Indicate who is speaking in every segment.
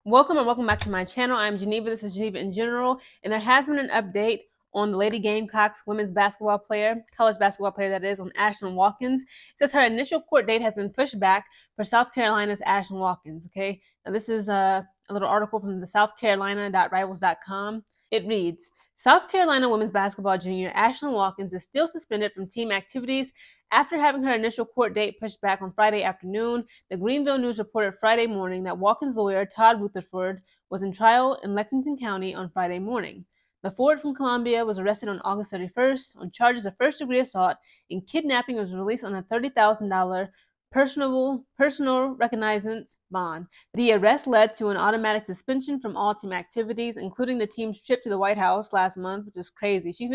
Speaker 1: Welcome and welcome back to my channel. I'm Geneva. This is Geneva in General, and there has been an update on the Lady Gamecocks women's basketball player, college basketball player that is, on Ashlyn Watkins. It says her initial court date has been pushed back for South Carolina's Ashlyn Watkins. Okay, now this is a little article from the southcarolina.rivals.com. It reads, South Carolina women's basketball junior Ashlyn Watkins is still suspended from team activities after having her initial court date pushed back on Friday afternoon. The Greenville News reported Friday morning that Watkins' lawyer, Todd Rutherford, was in trial in Lexington County on Friday morning. The forward from Columbia was arrested on August 31st on charges of first-degree assault and kidnapping and was released on a $30,000 personal recognizance bond. The arrest led to an automatic suspension from all team activities, including the team's trip to the White House last month, which is crazy. She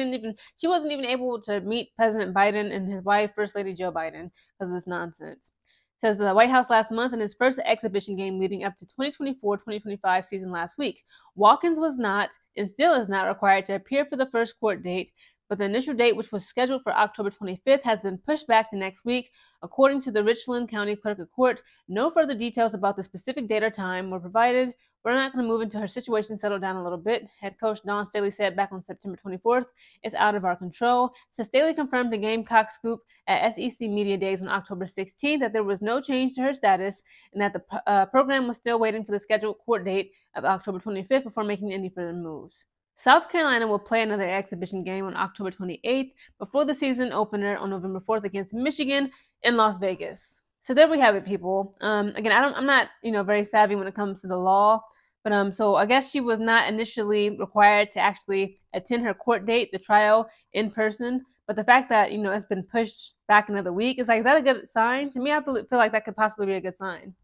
Speaker 1: wasn't even able to meet President Biden and his wife, First Lady Joe Biden, because of this nonsense. It says the White House last month in his first exhibition game leading up to 2024-2025 season last week. Watkins was not and still is not required to appear for the first court date, but the initial date, which was scheduled for October 25th, has been pushed back to next week. According to the Richland County Clerk of Court, no further details about the specific date or time were provided. We're not going to move until her situation settled down a little bit. Head coach Dawn Staley said back on September 24th, it's out of our control. So Staley confirmed the Gamecock scoop at SEC Media Days on October 16th that there was no change to her status and that the program was still waiting for the scheduled court date of October 25th before making any further moves. South Carolina will play another exhibition game on October 28th before the season opener on November 4th against Michigan in Las Vegas. So there we have it, people. Again, I'm not, very savvy when it comes to the law, but so I guess she was not initially required to actually attend her court date, the trial, in person. But the fact that it's been pushed back another week is that a good sign? To me, I feel like that could possibly be a good sign.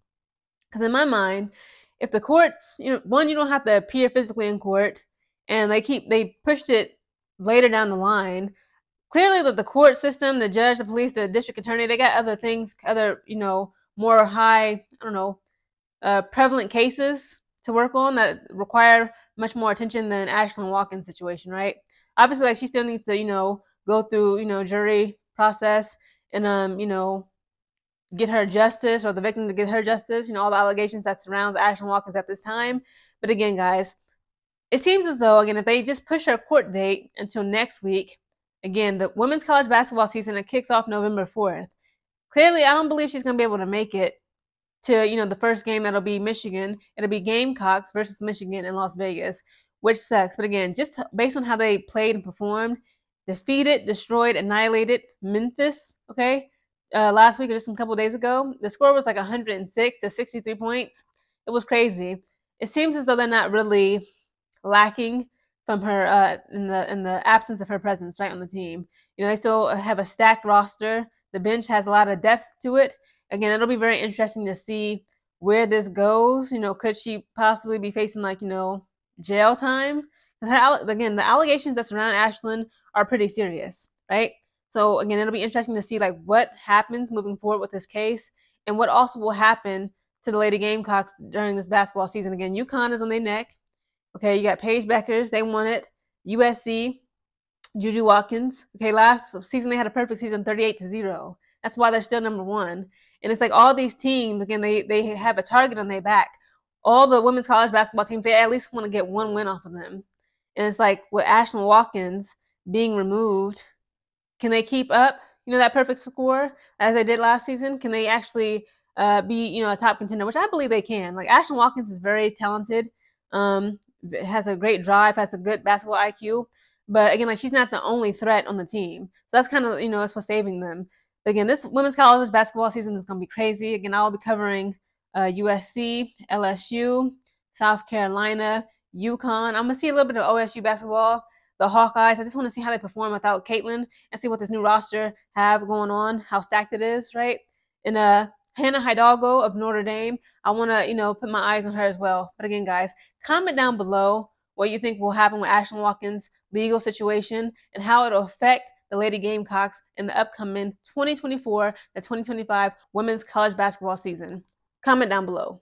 Speaker 1: Because in my mind, if the courts, one, you don't have to appear physically in court, and they pushed it later down the line. Clearly, the court system, the judge, the police, the district attorney, they got other things, more high, prevalent cases to work on that require much more attention than Ashlyn Watkins' situation, right? Obviously, she still needs to, go through, jury process and, get her justice, or the victim to get her justice, all the allegations that surround Ashlyn Watkins at this time. But again, guys, it seems as though, again, if they just push her court date until next week, again, the women's college basketball season, it kicks off November 4th. Clearly, I don't believe she's going to be able to make it to, the first game. That'll be Michigan. It'll be Gamecocks versus Michigan in Las Vegas, which sucks. But again, just based on how they played and performed, defeated, destroyed, annihilated Memphis, last week or just a couple days ago. The score was like 106 to 63 points. It was crazy. It seems as though they're not really lacking from her in the absence of her presence right on the team. They still have a stacked roster. The bench has a lot of depth to it. Again, it'll be very interesting to see where this goes. Could she possibly be facing jail time? Because again, the allegations that surround Ashlyn are pretty serious, right? So again, it'll be interesting to see what happens moving forward with this case, and what also will happen to the Lady Gamecocks during this basketball season. Again, UConn is on their neck. Okay, you got Paige Beckers, they won it. USC, Juju Watkins. Okay, last season they had a perfect season, 38-0. That's why they're still number one. And it's all these teams, again, they have a target on their back. All the women's college basketball teams, they at least want to get one win off of them. And it's with Ashlyn Watkins being removed, can they keep up, that perfect score as they did last season? Can they actually be, a top contender, which I believe they can. Ashlyn Watkins is very talented. Has a great drive, has a good basketball IQ. But again, she's not the only threat on the team. So that's kind of, that's what's saving them. But again, this women's college basketball season is going to be crazy. Again, I'll be covering USC, LSU, South Carolina, UConn. I'm going to see a little bit of OSU basketball, the Hawkeyes. I just want to see how they perform without Caitlin and see what this new roster have going on, how stacked it is, right? And Hannah Hidalgo of Notre Dame, I want to, put my eyes on her as well. But again, guys, comment down below what you think will happen with Ashlyn Watkins' legal situation and how it'll affect the Lady Gamecocks in the upcoming 2024 to 2025 women's college basketball season. Comment down below.